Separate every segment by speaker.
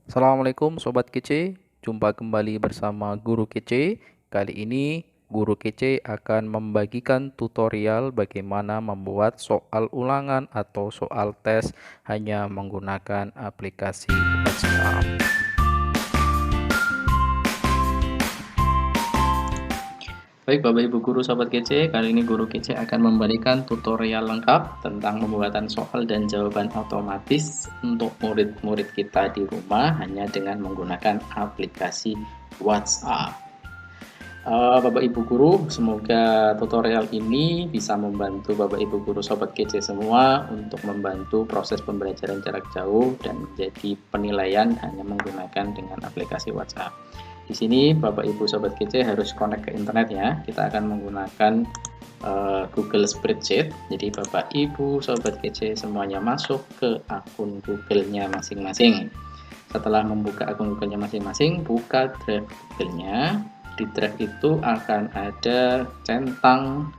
Speaker 1: Assalamualaikum Sobat Kece, jumpa kembali bersama Guru Kece. Kali ini Guru Kece akan membagikan tutorial bagaimana membuat soal ulangan atau soal tes hanya menggunakan aplikasi WhatsApp. Baik Bapak Ibu Guru Sobat Kece, kali ini Guru Kece akan memberikan tutorial lengkap tentang pembuatan soal dan jawaban otomatis untuk murid-murid kita di rumah hanya dengan menggunakan aplikasi WhatsApp. Bapak Ibu Guru, semoga tutorial ini bisa membantu Bapak Ibu Guru Sobat Kece semua untuk membantu proses pembelajaran jarak jauh dan menjadi penilaian hanya menggunakan dengan aplikasi WhatsApp. Di sini Bapak Ibu Sobat Kece harus connect ke internet ya. Kita akan menggunakan Google Spreadsheet. Jadi Bapak Ibu Sobat Kece semuanya masuk ke akun Google-nya masing-masing. Setelah membuka akun Google-nya masing-masing, buka drive Google-nya. Di drive itu akan ada centang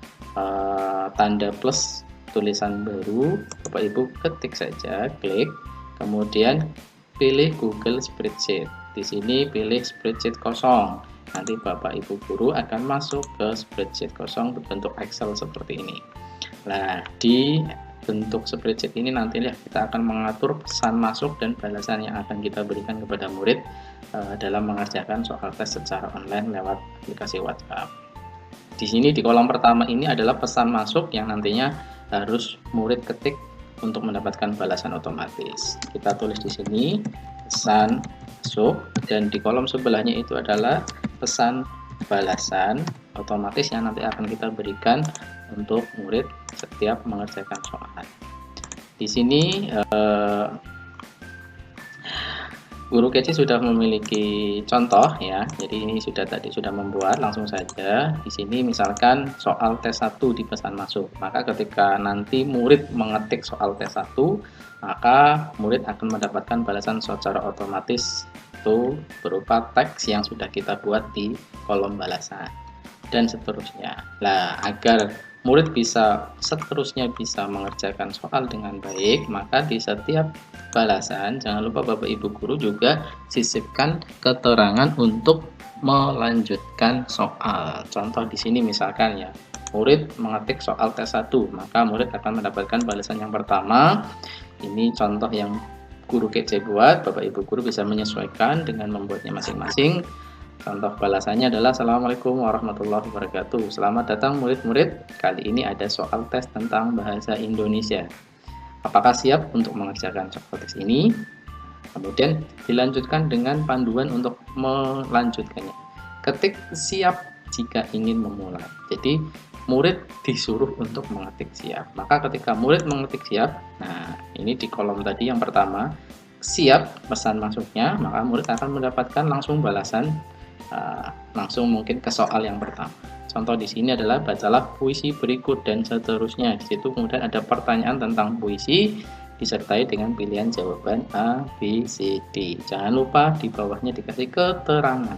Speaker 1: tanda plus tulisan baru. Bapak Ibu ketik saja, klik, kemudian pilih Google Spreadsheet. Di sini pilih spreadsheet kosong. Nanti Bapak Ibu Guru akan masuk ke spreadsheet kosong berbentuk Excel seperti ini. Nah, di bentuk spreadsheet ini nantinya kita akan mengatur pesan masuk dan balasan yang akan kita berikan kepada murid dalam mengerjakan soal tes secara online lewat aplikasi WhatsApp. Di sini di kolom pertama ini adalah pesan masuk yang nantinya harus murid ketik untuk mendapatkan balasan otomatis. Kita tulis di sini pesan masuk, dan di kolom sebelahnya itu adalah pesan balasan otomatis yang nanti akan kita berikan untuk murid setiap mengerjakan soal. Di sini Guru Kece sudah memiliki contoh ya. Jadi ini tadi sudah membuat, langsung saja. Di sini misalkan soal tes 1 di pesan masuk. Maka ketika nanti murid mengetik soal tes 1, maka murid akan mendapatkan balasan secara otomatis itu berupa teks yang sudah kita buat di kolom balasan dan seterusnya. Nah, agar murid seterusnya bisa mengerjakan soal dengan baik, maka di setiap balasan jangan lupa Bapak Ibu Guru juga sisipkan keterangan untuk melanjutkan soal. Contoh di sini misalkan ya, murid mengetik soal tes 1, maka murid akan mendapatkan balasan yang pertama. Ini contoh yang Guru Kece buat, Bapak Ibu Guru bisa menyesuaikan dengan membuatnya masing-masing. Contoh balasannya adalah Assalamualaikum warahmatullahi wabarakatuh. Selamat datang murid-murid, kali ini ada soal tes tentang bahasa Indonesia. Apakah siap untuk mengerjakan soal tes ini? Kemudian dilanjutkan dengan panduan untuk melanjutkannya. Ketik siap jika ingin memulai. Jadi murid disuruh untuk mengetik siap. Maka ketika murid mengetik siap, nah ini di kolom tadi yang pertama, siap pesan masuknya, maka murid akan mendapatkan langsung balasan langsung mungkin ke soal yang pertama. Contoh di sini adalah bacalah puisi berikut dan seterusnya. Di situ kemudian ada pertanyaan tentang puisi disertai dengan pilihan jawaban A, B, C, D. Jangan lupa di bawahnya dikasih keterangan.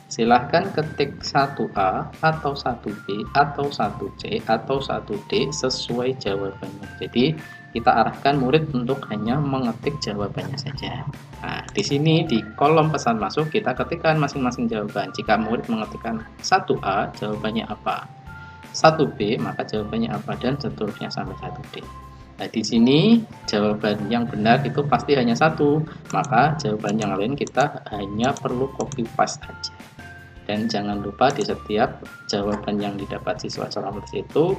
Speaker 1: Silahkan ketik 1A atau 1B atau 1C atau 1D sesuai jawabannya. Jadi kita arahkan murid untuk hanya mengetik jawabannya saja. Nah, di sini di kolom pesan masuk kita ketikkan masing-masing jawaban. Jika murid mengetikkan 1A, jawabannya apa? 1B, maka jawabannya apa, dan seterusnya sampai 1D. Nah, di sini jawaban yang benar itu pasti hanya satu, maka jawaban yang lain kita hanya perlu copy paste aja. Dan jangan lupa di setiap jawaban yang didapat siswa soal itu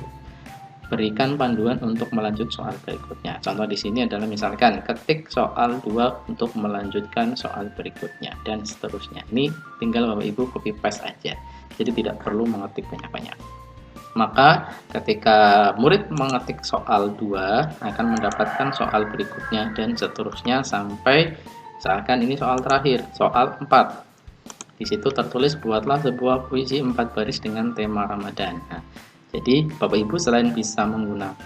Speaker 1: berikan panduan untuk melanjut soal berikutnya. Contoh di sini adalah misalkan ketik soal 2 untuk melanjutkan soal berikutnya dan seterusnya. Ini tinggal Bapak Ibu copy paste aja. Jadi tidak perlu mengetik banyak-banyak. Maka ketika murid mengetik soal 2 akan mendapatkan soal berikutnya dan seterusnya sampai misalkan ini soal terakhir, soal 4. Di situ tertulis buatlah sebuah puisi 4 baris dengan tema Ramadan. Nah, jadi Bapak Ibu selain bisa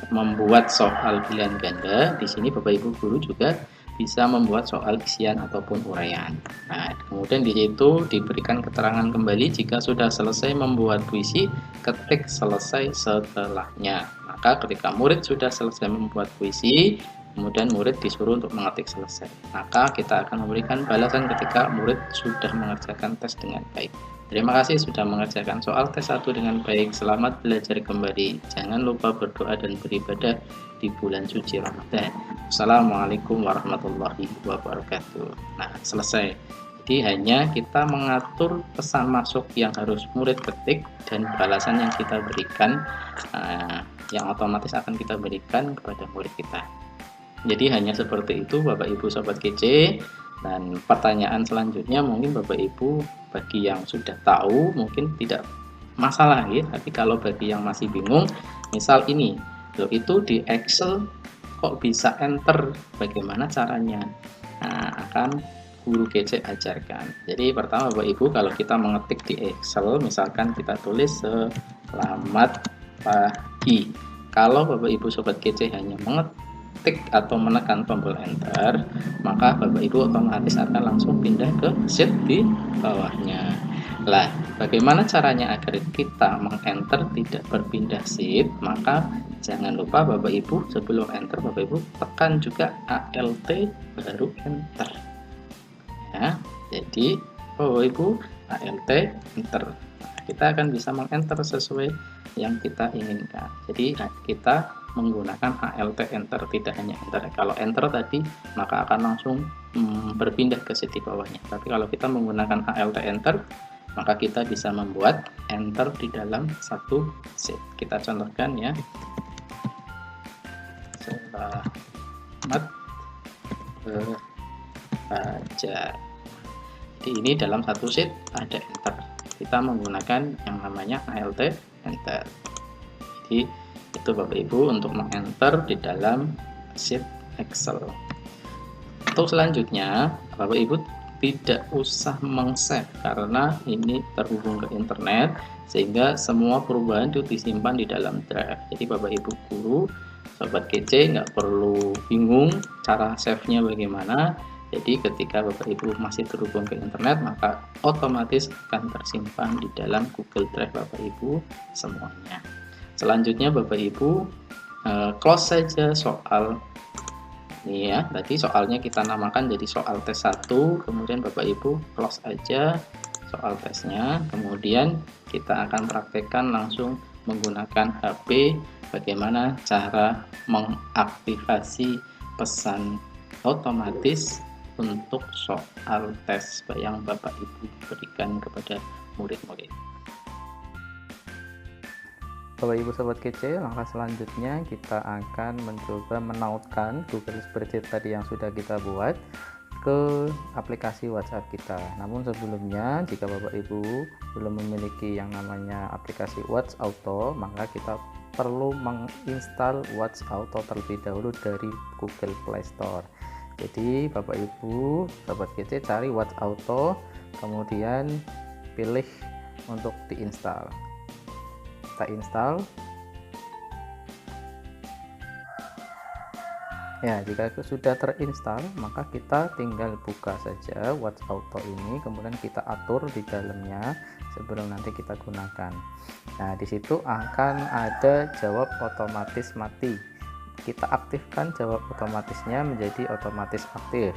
Speaker 1: membuat soal pilihan ganda, di sini Bapak Ibu guru juga bisa membuat soal isian ataupun uraian. Nah, kemudian di situ diberikan keterangan kembali jika sudah selesai membuat puisi, ketik selesai setelahnya. Nah, Maka ketika murid sudah selesai membuat puisi, kemudian murid disuruh untuk mengetik selesai, maka kita akan memberikan balasan ketika murid sudah mengerjakan tes dengan baik. Terima kasih sudah mengerjakan soal tes 1 dengan baik. Selamat belajar kembali. Jangan lupa berdoa dan beribadah di bulan suci Ramadan. Assalamualaikum warahmatullahi wabarakatuh. Nah, selesai. Jadi hanya kita mengatur pesan masuk yang harus murid ketik dan balasan yang kita berikan, yang otomatis akan kita berikan kepada murid kita. Jadi hanya seperti itu Bapak Ibu Sobat kece. Dan pertanyaan selanjutnya mungkin Bapak Ibu bagi yang sudah tahu mungkin tidak masalah ya, tapi kalau bagi yang masih bingung, misal ini loh, itu di Excel kok bisa enter, bagaimana caranya? Nah, akan guru kece ajarkan. Jadi pertama Bapak Ibu, kalau kita mengetik di Excel, misalkan kita tulis selamat pagi. Kalau Bapak Ibu Sobat kece hanya mengetik atau menekan tombol enter, maka Bapak Ibu otomatis akan langsung pindah ke sheet di bawahnya. Lah, bagaimana caranya agar kita meng-enter tidak berpindah sheet? Maka jangan lupa Bapak Ibu sebelum enter Bapak Ibu tekan juga ALT baru enter. Ya, jadi Bapak Ibu ALT enter. Nah, kita akan bisa meng-enter sesuai yang kita inginkan. Jadi kita menggunakan ALT enter, tidak hanya enter. Kalau enter tadi maka akan langsung berpindah ke sheet di bawahnya. Tapi kalau kita menggunakan ALT enter, maka kita bisa membuat enter di dalam satu sheet. Kita contohkan ya. Selamat baca. Jadi ini dalam satu sheet ada enter. Kita menggunakan yang namanya ALT enter. Jadi itu Bapak Ibu untuk meng-enter di dalam sheet Excel. Untuk selanjutnya Bapak Ibu tidak usah meng-save karena ini terhubung ke internet, sehingga semua perubahan itu disimpan di dalam drive. Jadi Bapak Ibu guru Sobat kece nggak perlu bingung cara save-nya bagaimana. Jadi ketika Bapak Ibu masih terhubung ke internet, maka otomatis akan tersimpan di dalam Google Drive Bapak Ibu semuanya. Selanjutnya Bapak Ibu close saja soal ini ya. Tadi soalnya kita namakan jadi soal tes 1, kemudian Bapak Ibu close aja soal tesnya. Kemudian kita akan praktekkan langsung menggunakan HP bagaimana cara mengaktifasi pesan otomatis untuk soal tes yang Bapak Ibu berikan kepada murid-murid.
Speaker 2: Bapak Ibu Sobat kece, langkah selanjutnya kita akan mencoba menautkan Google Spreadsheet tadi yang sudah kita buat ke aplikasi WhatsApp kita. Namun sebelumnya, jika Bapak Ibu belum memiliki yang namanya aplikasi WhatsAuto, maka kita perlu menginstal WhatsAuto terlebih dahulu dari Google Play Store. Jadi Bapak Ibu Sobat kece cari WhatsAuto, kemudian pilih untuk diinstal. Kita install ya. Jika sudah terinstall, maka kita tinggal buka saja WhatsAuto ini, kemudian kita atur di dalamnya sebelum nanti kita gunakan. Nah, di situ akan ada jawab otomatis mati. Kita aktifkan jawab otomatisnya menjadi otomatis aktif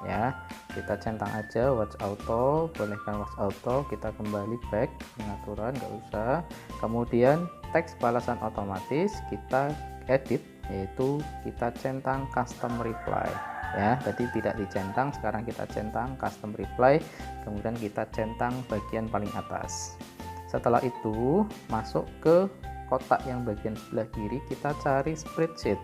Speaker 2: ya. Kita centang aja WhatsAuto, bolehkan WhatsAuto, kita kembali back pengaturan, nggak usah. Kemudian teks balasan otomatis kita edit, yaitu kita centang custom reply ya. Tadi tidak dicentang, sekarang kita centang custom reply, kemudian kita centang bagian paling atas. Setelah itu masuk ke kotak yang bagian sebelah kiri, kita cari spreadsheet.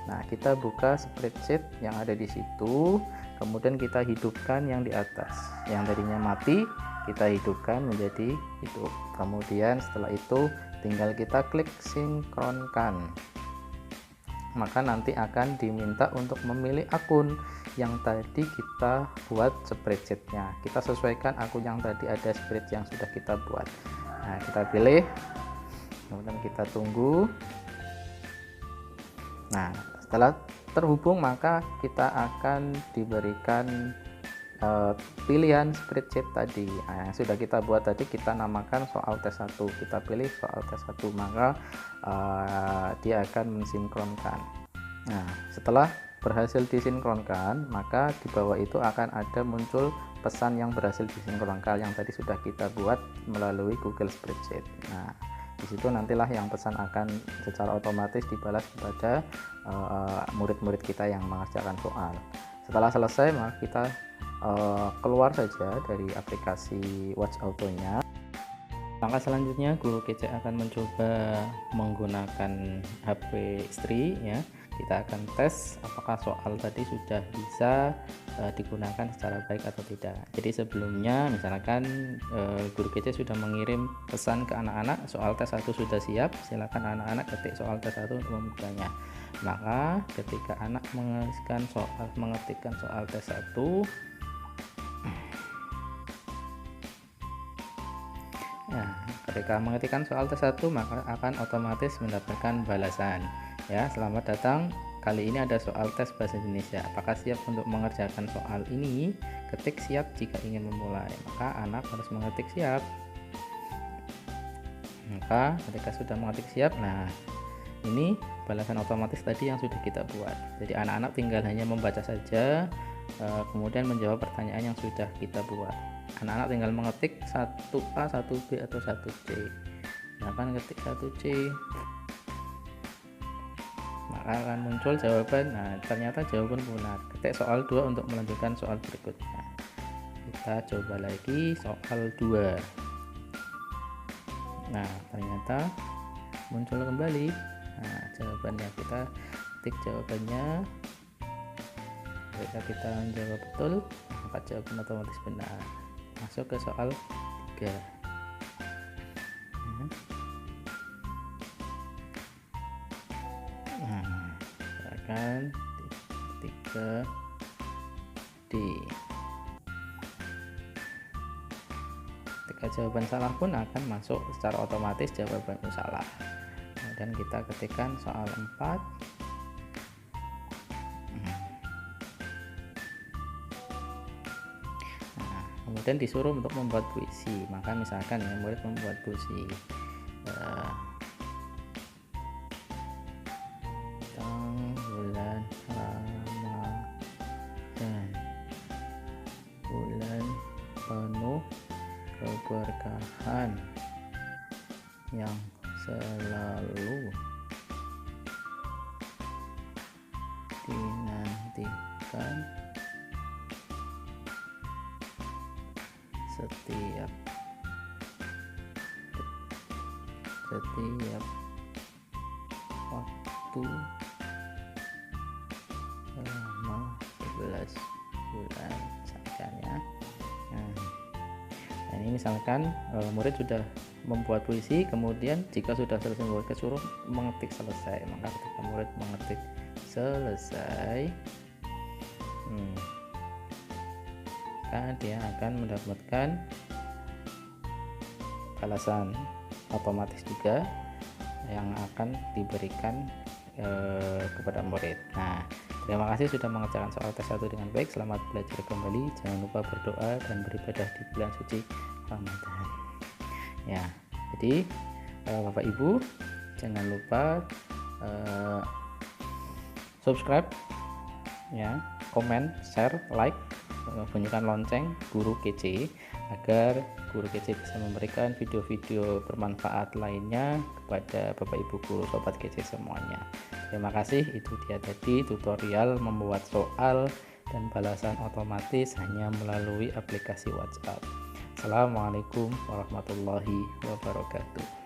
Speaker 2: Nah, kita buka spreadsheet yang ada di situ, kemudian kita hidupkan yang di atas. Yang tadinya mati, kita hidupkan menjadi hidup. Kemudian setelah itu tinggal kita klik sinkronkan. Maka nanti akan diminta untuk memilih akun yang tadi kita buat spreadsheetnya. Kita sesuaikan akun yang tadi ada spreadsheet yang sudah kita buat. Nah, kita pilih, kemudian kita tunggu. Nah, setelah terhubung maka kita akan diberikan pilihan spreadsheet tadi. Nah, yang sudah kita buat tadi kita namakan soal tes 1. Kita pilih soal tes 1, maka dia akan mensinkronkan. Nah, setelah berhasil disinkronkan, maka di bawah itu akan ada muncul pesan yang berhasil disinkronkan yang tadi sudah kita buat melalui Google Spreadsheet. Nah, di situ nantilah yang pesan akan secara otomatis dibalas kepada murid-murid kita yang mengerjakan soal. Setelah selesai, maka kita keluar saja dari aplikasi Watch Auto-nya. Langkah selanjutnya, guru kece akan mencoba menggunakan HP istri ya. Kita akan tes apakah soal tadi sudah bisa digunakan secara baik atau tidak. Jadi sebelumnya misalkan guru kece sudah mengirim pesan ke anak-anak, soal tes 1 sudah siap, silakan anak-anak ketik soal tes 1 untuk membukanya. Maka ketika anak mengetikkan soal tes 1, nah, ketika mengetikkan soal tes 1 maka akan otomatis mendapatkan balasan. Ya, selamat datang. Kali ini ada soal tes bahasa Indonesia. Apakah siap untuk mengerjakan soal ini? Ketik siap jika ingin memulai. Maka anak harus mengetik siap. Maka ketika sudah mengetik siap, nah ini balasan otomatis tadi yang sudah kita buat. Jadi anak-anak tinggal hanya membaca saja, kemudian menjawab pertanyaan yang sudah kita buat. Anak-anak tinggal mengetik 1A, 1B atau 1C. Nah, kan ketik 1C, maka akan muncul jawaban. Nah, ternyata jawaban benar. Ketik soal 2 untuk melanjutkan soal berikutnya. Kita coba lagi soal 2. Nah, ternyata muncul kembali. Nah, jawabannya kita ketik jawabannya. Ketika kita menjawab betul, maka jawaban otomatis benar. Masuk ke soal 3. Nah, silakan 3D. Ketika jawaban salah pun akan masuk secara otomatis jawaban salah. Kemudian kita ketikkan soal 4. Kemudian disuruh untuk membuat puisi. Maka misalkan ya, murid membuat puisi tentang bulan Ramadan, bulan penuh keberkahan yang selalu dinantikan setiap waktu selama 11 bulan misalkan ya. Nah, ini misalkan murid sudah membuat puisi, kemudian jika sudah selesai membuat, suruh mengetik selesai. Maka ketika murid mengetik selesai, dia akan mendapatkan balasan otomatis juga yang akan diberikan kepada murid. Nah, terima kasih sudah mengerjakan soal tes 1 dengan baik. Selamat belajar kembali. Jangan lupa berdoa dan beribadah di bulan suci Ramadan. Ya, jadi Bapak Ibu jangan lupa subscribe, ya, komen, share, like, bunyikan lonceng Guru Kece agar Guru Kece bisa memberikan video-video bermanfaat lainnya kepada Bapak Ibu guru sobat kece semuanya. Terima kasih. Itu dia tadi tutorial membuat soal dan balasan otomatis hanya melalui aplikasi WhatsApp. Assalamualaikum warahmatullahi wabarakatuh.